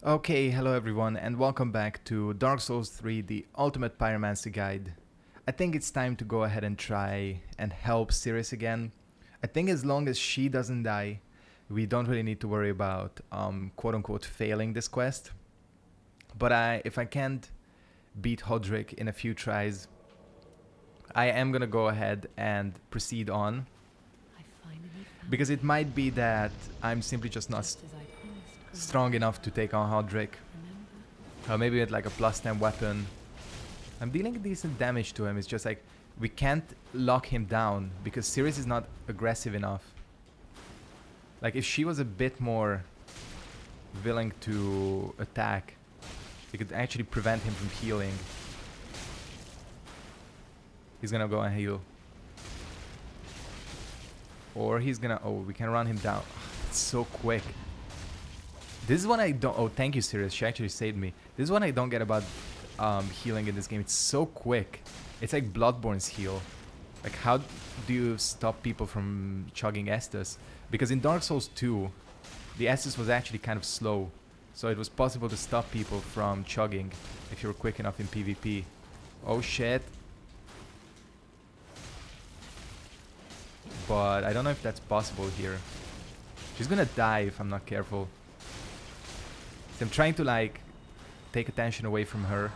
Okay, hello everyone and welcome back to Dark Souls 3, the Ultimate Pyromancy Guide. I think it's time to go ahead and try and help Sirius again. I think as long as she doesn't die, we don't really need to worry about quote-unquote failing this quest. But if I can't beat Hodrick in a few tries, I am gonna go ahead and proceed on. Because it might be that I'm simply just not strong enough to take on Hodrick. Or maybe with like a plus 10 weapon. I'm dealing decent damage to him, it's just like we can't lock him down because Sirius is not aggressive enough. Like if she was a bit more willing to attack, it could actually prevent him from healing. He's gonna go and heal. Or he's gonna... oh, we can run him down. It's so quick. This is what I don't... oh, thank you, Sirius. She actually saved me. This is what I don't get about healing in this game. It's so quick. It's like Bloodborne's heal. Like, how do you stop people from chugging Estus? Because in Dark Souls 2, the Estus was actually kind of slow. So it was possible to stop people from chugging if you were quick enough in PvP. Oh, shit. But I don't know if that's possible here. She's gonna die if I'm not careful. So I'm trying to like take attention away from her.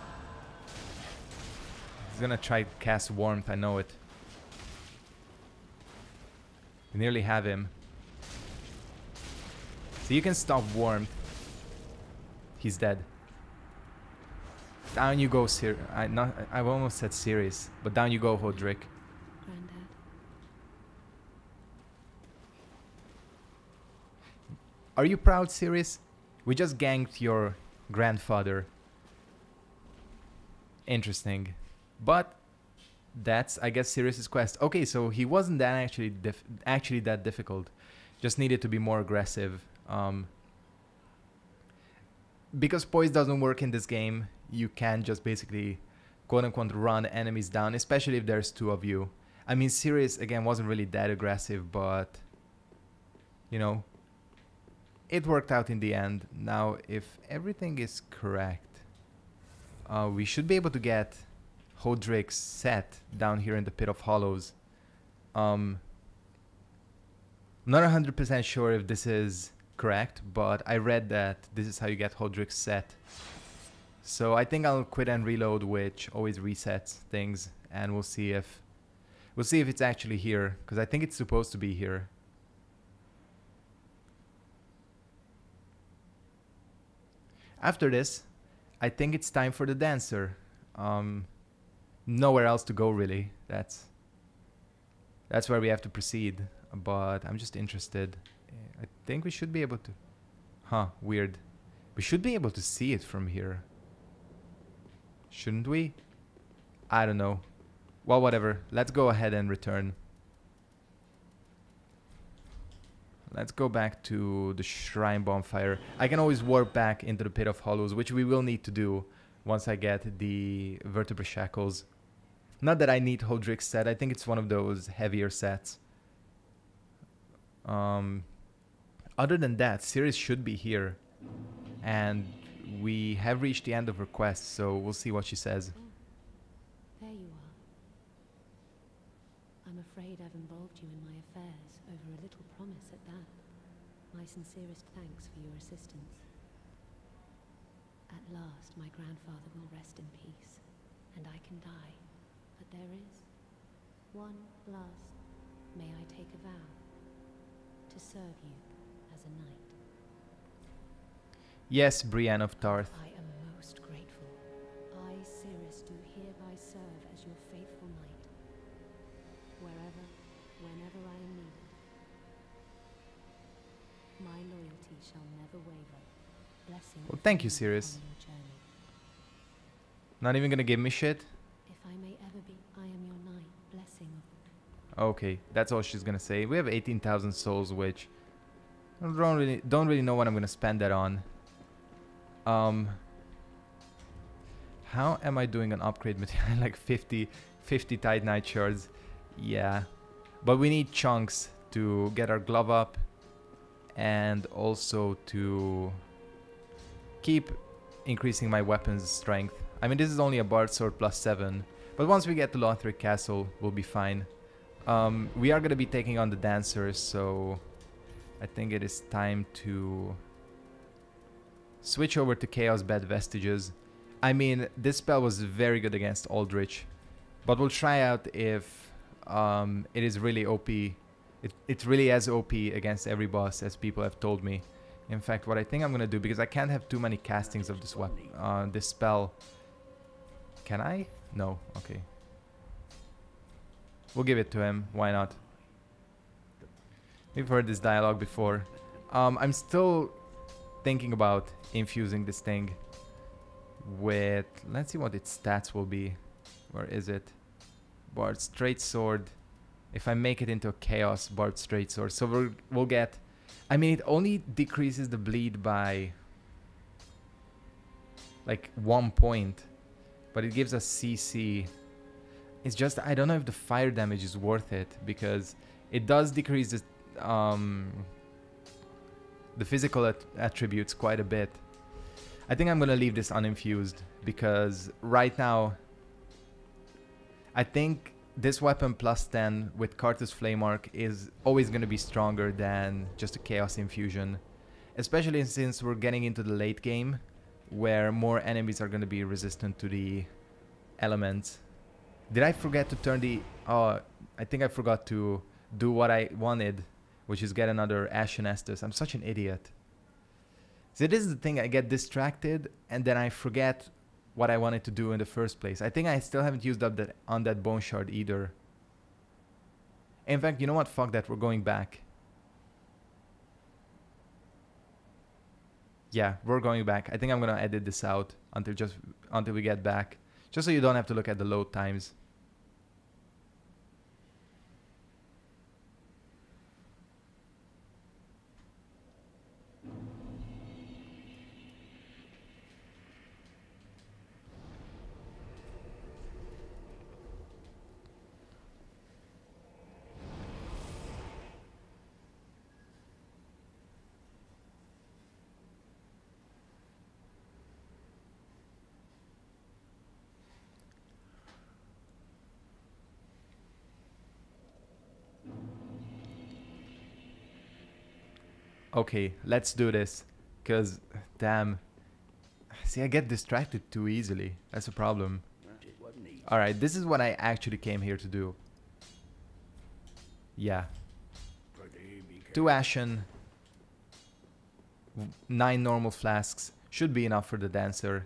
He's gonna try to cast Warmth, I know it. We nearly have him. So you can stop Warmth. He's dead. Down you go, I've almost said Sirius, but down you go, Hodrick. Granddad. Are you proud, Sirius? We just ganked your grandfather. Interesting. But that's, I guess, Sirius's quest. Okay, so he wasn't that actually that difficult. Just needed to be more aggressive. Because poise doesn't work in this game, you can just basically quote-unquote run enemies down, especially if there's two of you. I mean, Sirius, again, wasn't really that aggressive, but, you know, it worked out in the end. Now, if everything is correct, we should be able to get Hodrick's set down here in the Pit of Hollows. I'm not 100% sure if this is correct, but I read that this is how you get Hodrick's set. So I think I'll quit and reload, which always resets things, and we'll see if it's actually here, because I think it's supposed to be here. After this, I think it's time for the dancer. Nowhere else to go, really. That's where we have to proceed. But I'm just interested. I think we should be able to... huh, weird. We should be able to see it from here. Shouldn't we? I don't know. Well, whatever. Let's go ahead and return. Let's go back to the Shrine Bonfire. I can always warp back into the Pit of Hollows, which we will need to do once I get the Vertebra Shackles. Not that I need Hodrick's set. I think it's one of those heavier sets. Other than that, Sirius should be here. And we have reached the end of her quest, so we'll see what she says. Oh, there you are. I'm afraid I've involved you in my affairs over a little promise at that. My sincerest thanks for your assistance. At last, my grandfather will rest in peace, and I can die. But there is one last. May I take a vow to serve you as a knight? Yes, Brienne of Tarth. I am most grateful. I, Sirius, do hereby serve as your faithful knight, wherever, whenever I am needed. My loyalty shall never waver. Blessing. Well, thank you, Sirius. on your journey. Not even gonna give me shit? If I may ever be, I am your knight. Blessing of... Okay, that's all she's gonna say. We have 18,000 souls, which I don't really know what I'm gonna spend that on. How am I doing an upgrade material? Like 50 Titanite shards. Yeah, but we need chunks to get our glove up, and also to keep increasing my weapons strength. I mean, this is only a Bard Sword plus 7, but once we get to Lothric Castle, we'll be fine. We are going to be taking on the Dancers, so I think it is time to switch over to Chaos Bed Vestiges. I mean, this spell was very good against Aldrich, but we'll try out if it is really OP. It's really as OP against every boss as people have told me. In fact, what I think I'm gonna do, because I can't have too many castings of this weapon, this spell. Can I? No. Okay. We'll give it to him. Why not? We've heard this dialogue before. I'm still thinking about infusing this thing with... Let's see what its stats will be. Where is it? Bard Straight Sword. If I make it into a Chaos Bard Straight Sword. So we'll get... I mean, it only decreases the bleed by... like 1 point. But it gives us CC. It's just, I don't know if the fire damage is worth it. Because it does decrease the physical attributes quite a bit. I think I'm gonna leave this uninfused. Because right now... I think this weapon plus 10 with Cartus Flame Arc is always going to be stronger than just a Chaos Infusion. Especially since we're getting into the late game, where more enemies are going to be resistant to the elements. Did I forget to turn the... Oh, I think I forgot to do what I wanted, which is get another Ashen Estus. I'm such an idiot. So this is the thing, I get distracted and then I forget what I wanted to do in the first place. I think I still haven't used up that on that Bone Shard either. In fact, you know what? Fuck that. We're going back. Yeah, we're going back. I think I'm gonna edit this out until we get back, just so you don't have to look at the load times. Okay, let's do this. Cause, damn. See, I get distracted too easily. That's a problem. Alright, this is what I actually came here to do. Yeah. 2 Ashen. 9 normal flasks. Should be enough for the Dancer.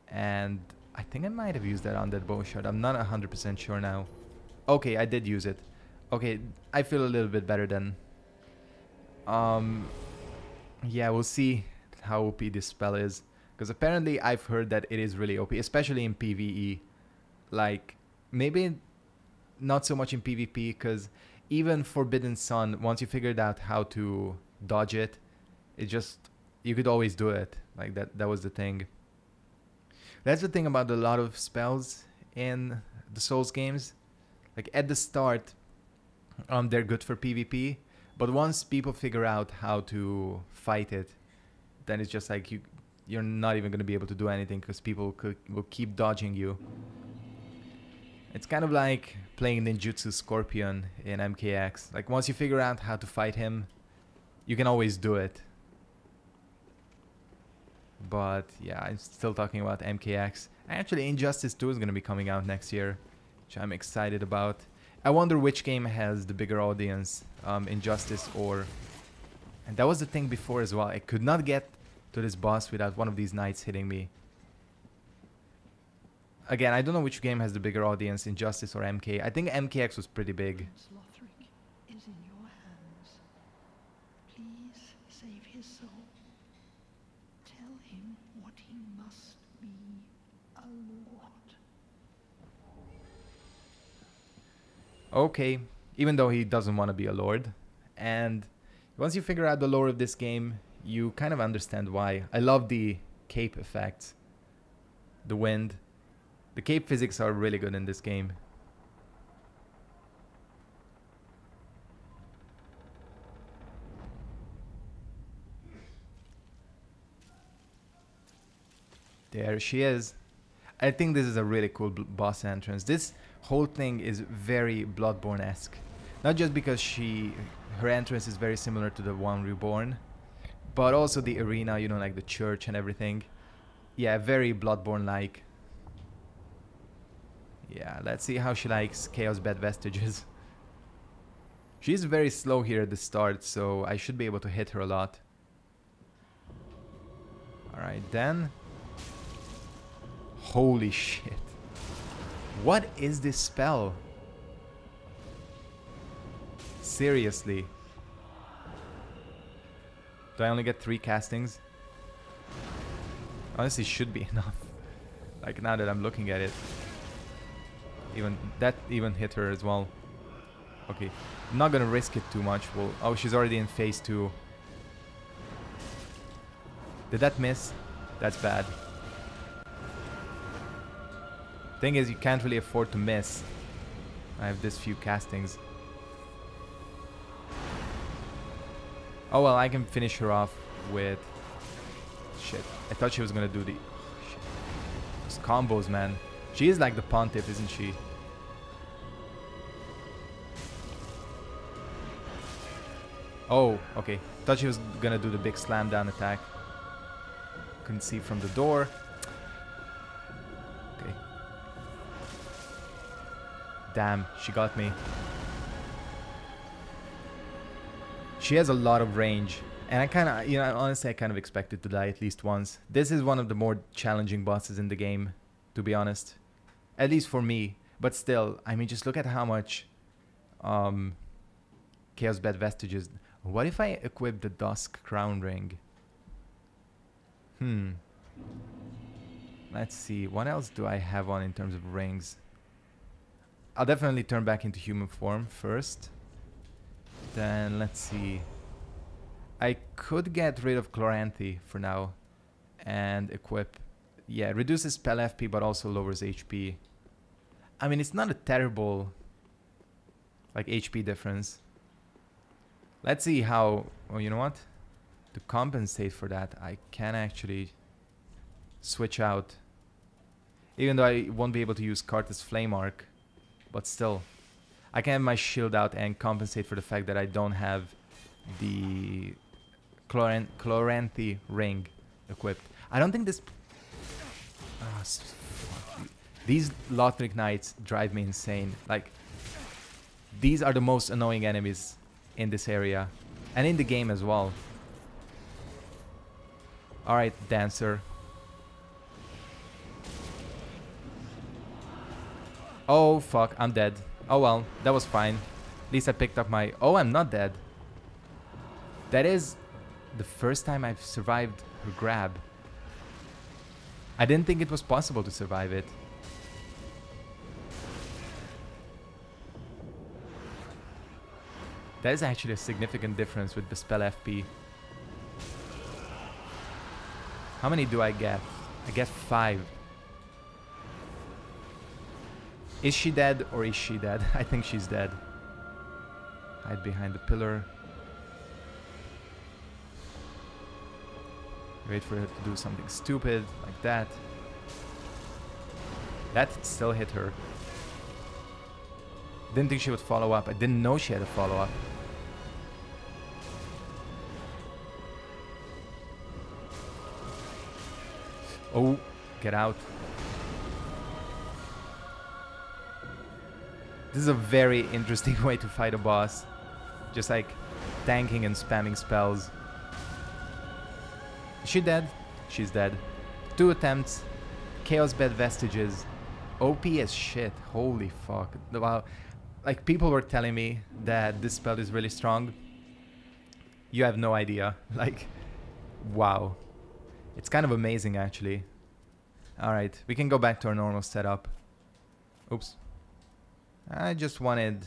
And I think I might have used that on that Bone Shard. I'm not 100% sure now. Okay, I did use it. Okay, I feel a little bit better then. Yeah, we'll see how OP this spell is. Because apparently I've heard that it is really OP, especially in PvE. Like, maybe not so much in PvP, because even Forbidden Sun, once you figured out how to dodge it, it just, you could always do it. Like, that was the thing. That's the thing about a lot of spells in the Souls games. Like, at the start, they're good for PvP. But once people figure out how to fight it, then it's just like you're not even going to be able to do anything because people will keep dodging you. It's kind of like playing Ninjutsu Scorpion in MKX. Like once you figure out how to fight him, you can always do it. But yeah, I'm still talking about MKX. Actually, Injustice 2 is going to be coming out next year, which I'm excited about. I wonder which game has the bigger audience, Injustice or... And that was the thing before as well. I could not get to this boss without one of these knights hitting me. Again, I don't know which game has the bigger audience, Injustice or MK. I think MKX was pretty big. Lothric is in your hands. Please save his soul. Tell him what he must be, a lord. Okay, even though he doesn't want to be a lord. And once you figure out the lore of this game, you kind of understand why. I love the cape effects. The wind. The cape physics are really good in this game. There she is. I think this is a really cool boss entrance. This whole thing is very Bloodborne-esque. Not just because her entrance is very similar to the one Reborn, but also the arena, you know, like the church and everything. Yeah, very Bloodborne-like. Yeah, let's see how she likes Chaos Bed Vestiges. She's very slow here at the start, so I should be able to hit her a lot. Alright then. Holy shit. What is this spell? Seriously. Do I only get 3 castings? Honestly, should be enough. Like, now that I'm looking at it. That even hit her as well. Okay. I'm not gonna risk it too much. Well, oh, she's already in phase 2. Did that miss? That's bad. Thing is, you can't really afford to miss. I have this few castings. Oh well, I can finish her off with... Shit. I thought she was gonna do the... Oh, shit. Those combos, man. She is like the Pontiff, isn't she? Oh, okay. Thought she was gonna do the big slam down attack. Couldn't see from the door. Okay. Damn, she got me. She has a lot of range. And I kind of, you know, honestly, I kind of expected to die at least once. This is one of the more challenging bosses in the game, to be honest. At least for me. But still, I mean, just look at how much Chaos Bed Vestiges. What if I equip the Dusk Crown Ring? Let's see. What else do I have on in terms of rings? I'll definitely turn back into human form first. Then let's see. I could get rid of Chloranthy for now and equip. Yeah, reduces spell FP but also lowers HP. I mean, it's not a terrible like HP difference. Let's see how... Oh, you know what? To compensate for that, I can actually switch out. Even though I won't be able to use Karthus Flame Arc. But still. I can have my shield out and compensate for the fact that I don't have the Chloranthy ring equipped. I don't think this... These Lothric Knights drive me insane. Like, these are the most annoying enemies in this area. And in the game as well. Alright, Dancer. Oh, fuck, I'm dead. Oh well, that was fine. At least I picked up my... Oh, I'm not dead. That is the first time I've survived her grab. I didn't think it was possible to survive it. That is actually a significant difference with the spell FP. How many do I get? I get 5. Is she dead or is she dead? I think she's dead. Hide behind the pillar. Wait for her to do something stupid like that. That still hit her. Didn't think she would follow up. I didn't know she had a follow-up. Oh, get out. This is a very interesting way to fight a boss. Just like tanking and spamming spells. Is she dead? She's dead. 2 attempts. Chaos Bed Vestiges. OP as shit. Holy fuck. Wow. Like, people were telling me that this spell is really strong. You have no idea. Like, wow. It's kind of amazing, actually. Alright, we can go back to our normal setup. Oops. I just wanted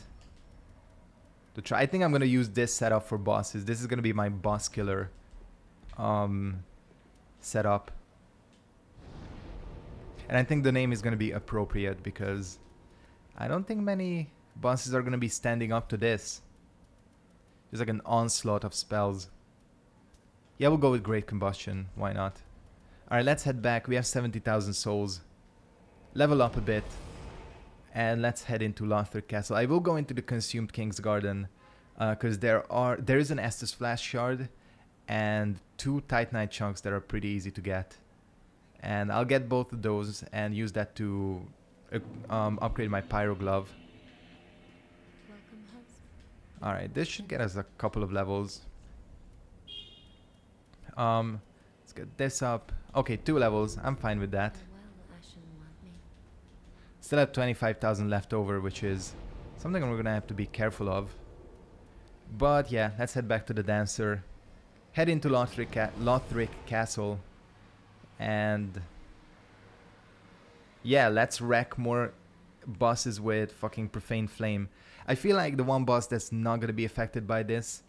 to try. I think I'm going to use this setup for bosses. This is going to be my boss killer setup. And I think the name is going to be appropriate because I don't think many bosses are going to be standing up to this. There's like an onslaught of spells. Yeah, we'll go with Great Combustion. Why not? Alright, let's head back. We have 70,000 souls. Level up a bit. And let's head into Lothric Castle. I will go into the Consumed King's Garden. Because there is an Estus Flash Shard. And 2 Titanite chunks that are pretty easy to get. And I'll get both of those and use that to upgrade my Pyro Glove. Alright, this should get us a couple of levels. Let's get this up. Okay, 2 levels. I'm fine with that. Still have 25,000 left over, which is something we're gonna have to be careful of. But yeah, let's head back to the Dancer. Head into Lothric Castle. And yeah, let's wreck more bosses with fucking Profane Flame. I feel like the one boss that's not gonna be affected by this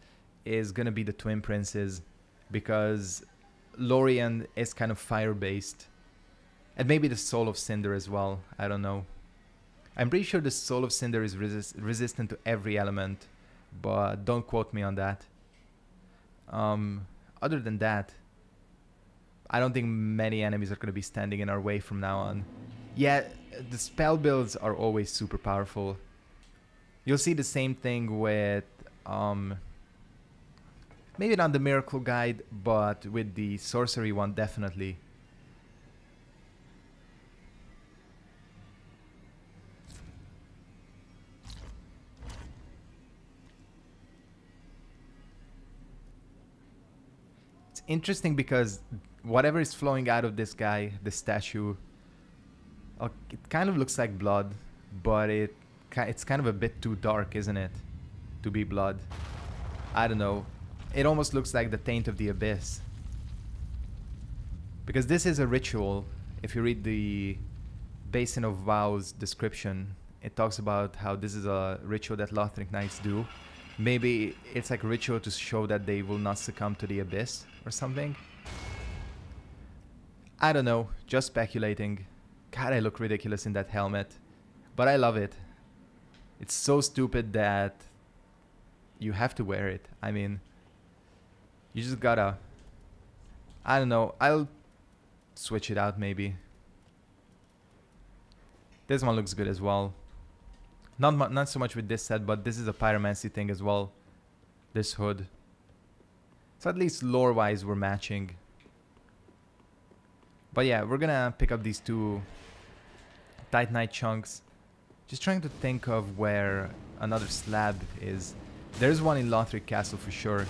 is gonna be the Twin Princes, because Lorien is kind of fire based. And maybe the Soul of Cinder as well, I don't know. I'm pretty sure the Soul of Cinder is resistant to every element, but don't quote me on that. Other than that, I don't think many enemies are going to be standing in our way from now on. Yeah, the spell builds are always super powerful. You'll see the same thing with, maybe not the Miracle Guide, but with the Sorcery one, definitely. It's interesting because whatever is flowing out of this guy, the statue, it kind of looks like blood, but it's kind of a bit too dark, isn't it, to be blood? I don't know. It almost looks like the Taint of the Abyss. Because this is a ritual. If you read the Basin of Vows description, it talks about how this is a ritual that Lothric Knights do. Maybe it's like a ritual to show that they will not succumb to the Abyss or something. I don't know, just speculating. God, I look ridiculous in that helmet. But I love it. It's so stupid that you have to wear it. I mean, you just gotta... I don't know, I'll switch it out maybe. This one looks good as well. Not so much with this set, but this is a pyromancy thing as well. This hood. So at least lore-wise we're matching. But yeah, we're gonna pick up these 2 Titanite chunks. Just trying to think of where another slab is. There's one in Lothric Castle for sure.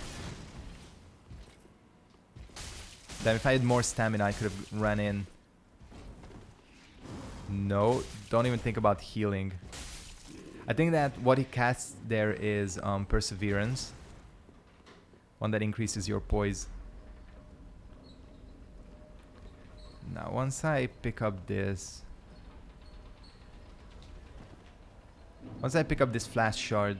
Then if I had more stamina, I could have run in. No, don't even think about healing. I think that what he casts there is Perseverance. One that increases your poise. Now, once I pick up this... Once I pick up this Flash Shard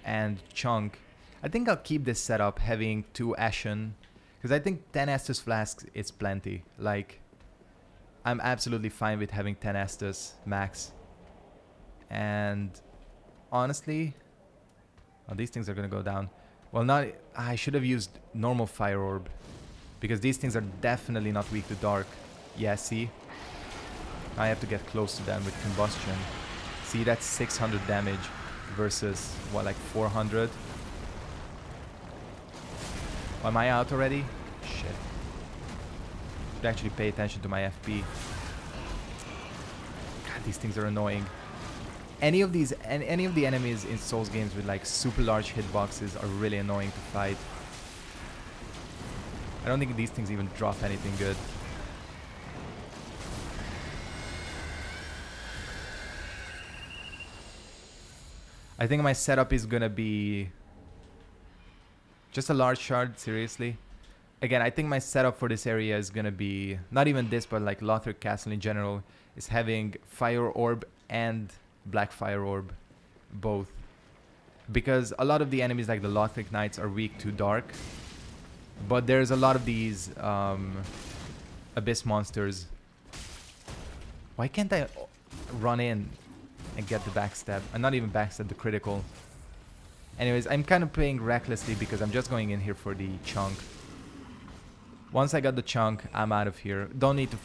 and Chunk, I think I'll keep this setup having 2 Ashen. Because I think 10 Estus Flasks is plenty. Like, I'm absolutely fine with having 10 Estus max. And honestly... Oh, these things are gonna go down. Well, not... I should have used normal Fire Orb. Because these things are definitely not weak to Dark. Yeah, see? I have to get close to them with Combustion. See, that's 600 damage versus, what, like 400? Oh, am I out already? Shit. Should actually pay attention to my FP. God, these things are annoying. Any of the enemies in Souls games with like super large hitboxes are really annoying to fight. I don't think these things even drop anything good. I think my setup is gonna be just a large shard, seriously. Again, I think my setup for this area is gonna be, not even this, but like Lothric Castle in general, is having Fire Orb and Black Fire Orb, both. Because a lot of the enemies like the Lothric Knights are weak to Dark. But there's a lot of these Abyss monsters. Why can't I run in and get the backstab? And not even backstab, the critical. Anyways, I'm kind of playing recklessly because I'm just going in here for the chunk. Once I got the chunk, I'm out of here. Don't need to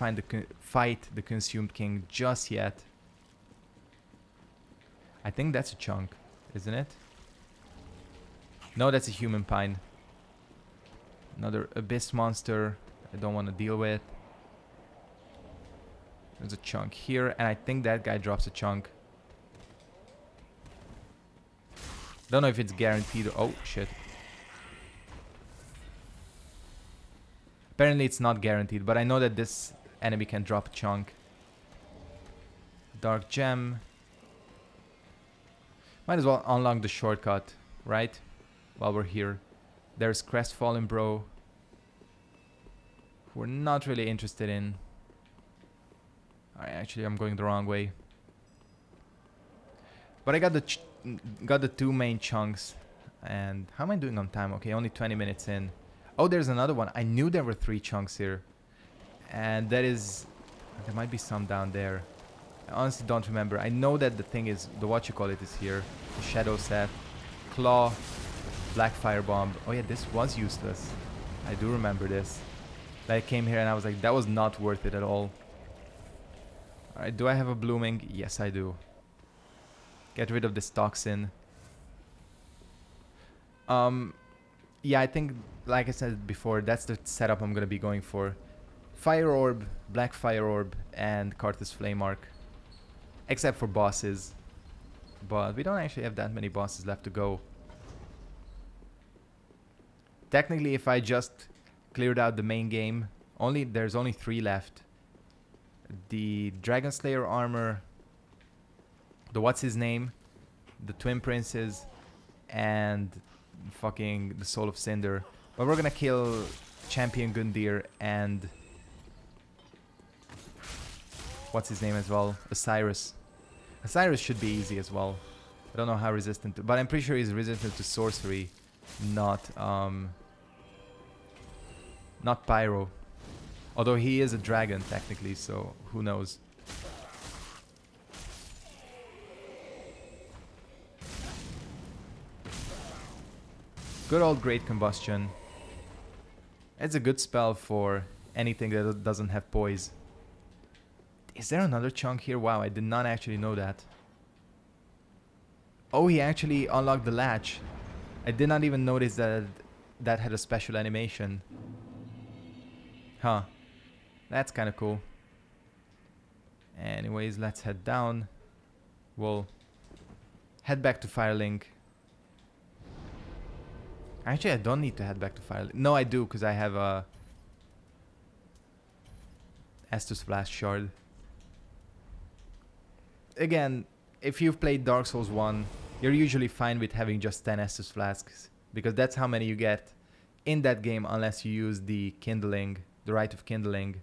fight the Consumed King just yet. I think that's a chunk, isn't it? No, that's a human pine. Another abyss monster I don't want to deal with. There's a chunk here, and I think that guy drops a chunk. Don't know if it's guaranteed. Oh, shit. Apparently it's not guaranteed, but I know that this enemy can drop a chunk. Dark gem. Might as well unlock the shortcut, right? While we're here. There's Crestfallen Bro. Who we're not really interested in. Alright, actually I'm going the wrong way. But I got the two main chunks. And how am I doing on time? Okay, only 20 minutes in. Oh, there's another one. I knew there were 3 chunks here. And there might be some down there. I honestly don't remember. I know that the thing is, the whatchamacallit is here. The Shadow Set. Claw. Black Firebomb. Oh yeah, this was useless. I do remember this. I came here and I was like, that was not worth it at all. Alright, do I have a blooming? Yes, I do. Get rid of this toxin. Yeah, I think, like I said before, that's the setup I'm gonna be going for. Fire Orb, Black Fire Orb, and Karthus Flame Arc. Except for bosses. But we don't actually have that many bosses left to go. Technically, if I just cleared out the main game, there's only 3 left. The Dragon Slayer armor, the what's his name, the Twin Princes, and fucking the Soul of Cinder. But we're gonna kill Champion Gundyr and what's his name as well? Osiris. Osiris should be easy as well. I don't know how resistant to, but I'm pretty sure he's resistant to sorcery, not pyro. Although he is a dragon technically, so who knows. Good old Great Combustion. It's a good spell for anything that doesn't have poise. Is there another chunk here? Wow, I did not actually know that. Oh, he actually unlocked the latch. I did not even notice that that had a special animation. Huh. That's kind of cool. Anyways, let's head down. We'll head back to Firelink. Actually, I don't need to head back to Firelink. No, I do, because I have a Estus Flask Shard. Again, if you've played Dark Souls 1, you're usually fine with having just 10 Estus Flasks, because that's how many you get in that game unless you use the Kindling, the Rite of Kindling.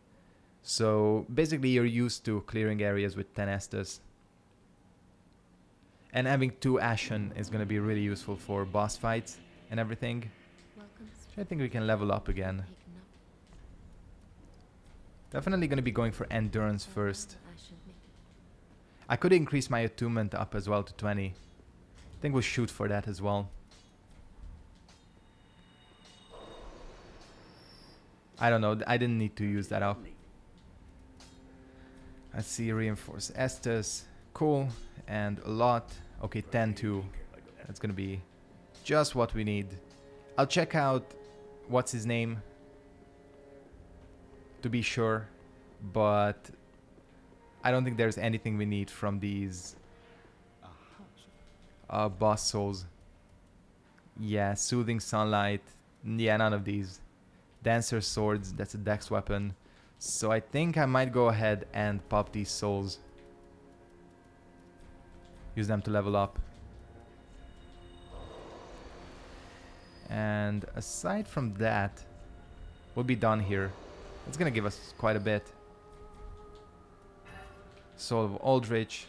So basically you're used to clearing areas with 10 Estus. And having 2 Ashen is going to be really useful for boss fights and everything. I think we can level up again. Definitely going to be going for Endurance first. I could increase my attunement up as well to 20. I think we'll shoot for that as well. I don't know, I didn't need to use that up. Let's see, Reinforce Estus. Cool. And a lot. Okay, 10 too. That's gonna be just what we need. I'll check out what's his name to be sure, but I don't think there's anything we need from these boss souls. Yeah, Soothing Sunlight. Yeah, none of these. Dancer Swords, that's a dex weapon. So I think I might go ahead and pop these souls. Use them to level up. And aside from that, we'll be done here. It's gonna give us quite a bit. Soul of Aldrich.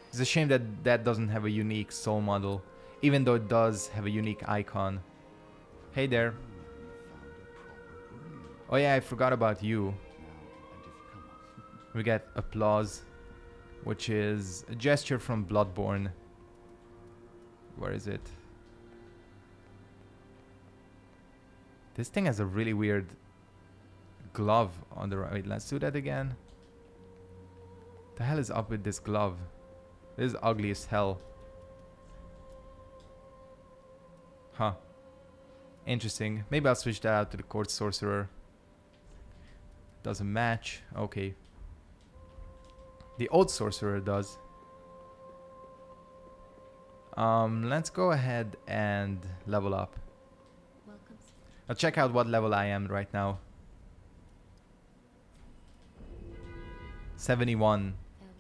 It's a shame that that doesn't have a unique soul model, even though it does have a unique icon. Hey there. Oh yeah, I forgot about you. We get Applause, which is a gesture from Bloodborne. Where is it? This thing has a really weird glove on the right. Wait, let's do that again. The hell is up with this glove? This is ugly as hell. Huh. Interesting. Maybe I'll switch that out to the Court Sorcerer. Doesn't match. Okay. The Old Sorcerer does. Let's go ahead and level up. Welcome. I'll check out what level I am right now. 71. Farewell,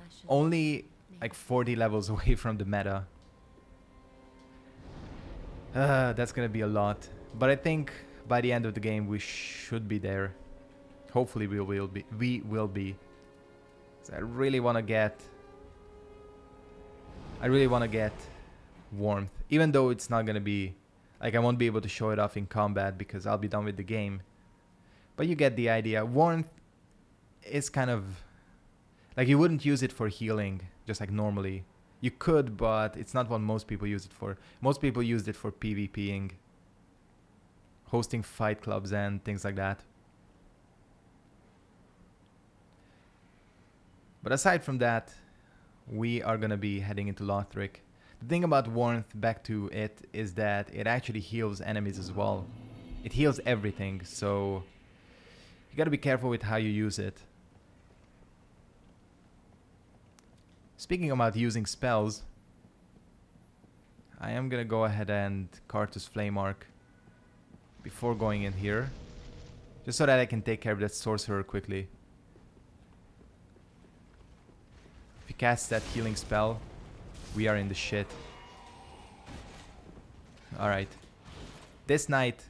Ashen. Only like 40 levels away from the meta. That's gonna be a lot. But I think by the end of the game we should be there. Hopefully we will be. We will be. 'Cause I really want to get warmth. Even though it's not gonna be like I won't be able to show it off in combat because I'll be done with the game. But you get the idea. Warmth is kind of like you wouldn't use it for healing just like normally. You could, but it's not what most people use it for. Most people used it for PvPing, hosting fight clubs and things like that. But aside from that, we are going to be heading into Lothric. The thing about Warmth, back to it, is that it actually heals enemies as well. It heals everything, so you got to be careful with how you use it. Speaking about using spells, I am going to go ahead and Cartus Flame Arc before going in here, just so that I can take care of that sorcerer quickly. If he casts that healing spell, we are in the shit. Alright. This knight,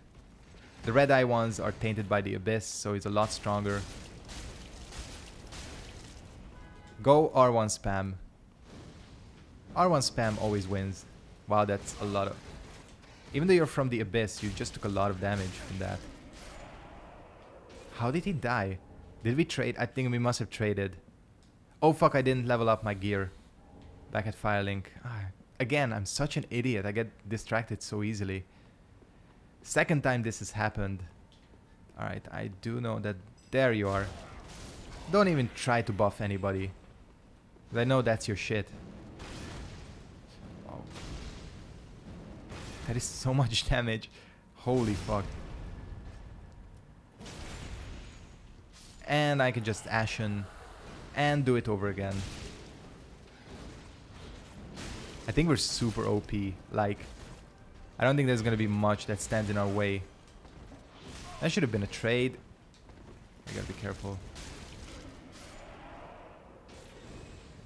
the red eye ones are tainted by the abyss, so he's a lot stronger. Go R1 spam. R1 spam always wins. Wow, that's a lot of... Even though you're from the abyss, you just took a lot of damage from that. How did he die? Did we trade? I think we must have traded. Oh fuck, I didn't level up my gear back at Firelink. Again, I'm such an idiot. I get distracted so easily. Second time this has happened. Alright, I do know that... There you are. Don't even try to buff anybody. I know that's your shit. Oh. That is so much damage. Holy fuck. And I can just Ashen and do it over again. I think we're super OP. Like, I don't think there's gonna be much that stands in our way. That should have been a trade. I gotta be careful.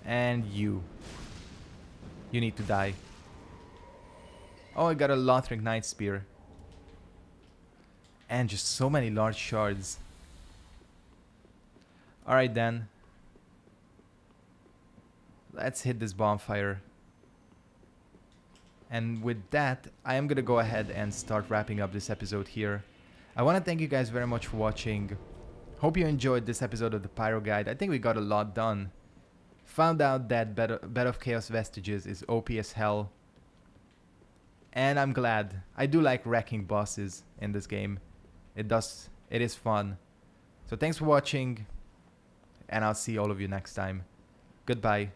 And you need to die. Oh, I got a Lothric Knight Spear. And just so many large shards. Alright then. Let's hit this bonfire. And with that, I am gonna go ahead and start wrapping up this episode here. I want to thank you guys very much for watching. Hope you enjoyed this episode of the Pyro Guide. I think we got a lot done. Found out that Bed of Chaos Vestiges is OP as hell. And I'm glad. I do like wrecking bosses in this game. It is fun. So thanks for watching. And I'll see all of you next time. Goodbye.